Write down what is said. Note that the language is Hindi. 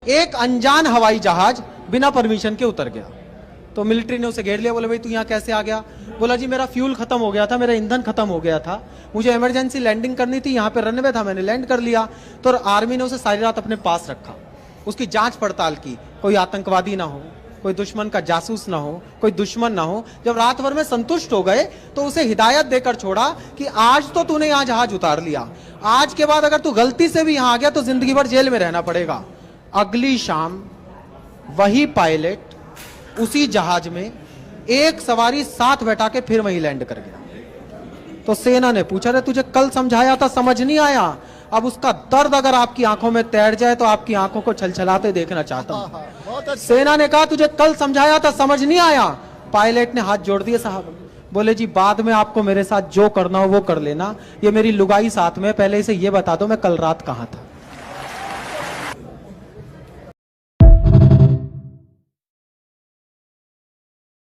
एक अनजान हवाई जहाज बिना परमिशन के उतर गया, तो मिलिट्री ने उसे घेर लिया। बोले भाई तू यहाँ कैसे आ गया? बोला जी मेरा फ्यूल खत्म हो गया था, मेरा ईंधन खत्म हो गया था, मुझे इमरजेंसी लैंडिंग करनी थी, यहाँ पे रनवे था, मैंने लैंड कर लिया। तो आर्मी ने उसे सारी रात अपने पास रखा, उसकी जांच पड़ताल की, कोई आतंकवादी ना हो, कोई दुश्मन का जासूस ना हो, कोई दुश्मन ना हो। जब रात भर में संतुष्ट हो गए तो उसे हिदायत देकर छोड़ा कि आज तो तूने यहाँ जहाज उतार लिया, आज के बाद अगर तू गलती से भी यहाँ आ गया तो जिंदगी भर जेल में रहना पड़ेगा। अगली शाम वही पायलट उसी जहाज में एक सवारी साथ बैठा के फिर वहीं लैंड कर गया। तो सेना ने पूछा रे तुझे कल समझाया था, समझ नहीं आया? अब उसका दर्द अगर आपकी आंखों में तैर जाए तो आपकी आंखों को छलछलाते देखना चाहता हूं। सेना ने कहा तुझे कल समझाया था, समझ नहीं आया? पायलट ने हाथ जोड़ दिए साहब, बोले जी बाद में आपको मेरे साथ जो करना हो वो कर लेना, ये मेरी लुगाई साथ में, पहले इसे ये बता दो मैं कल रात कहां था।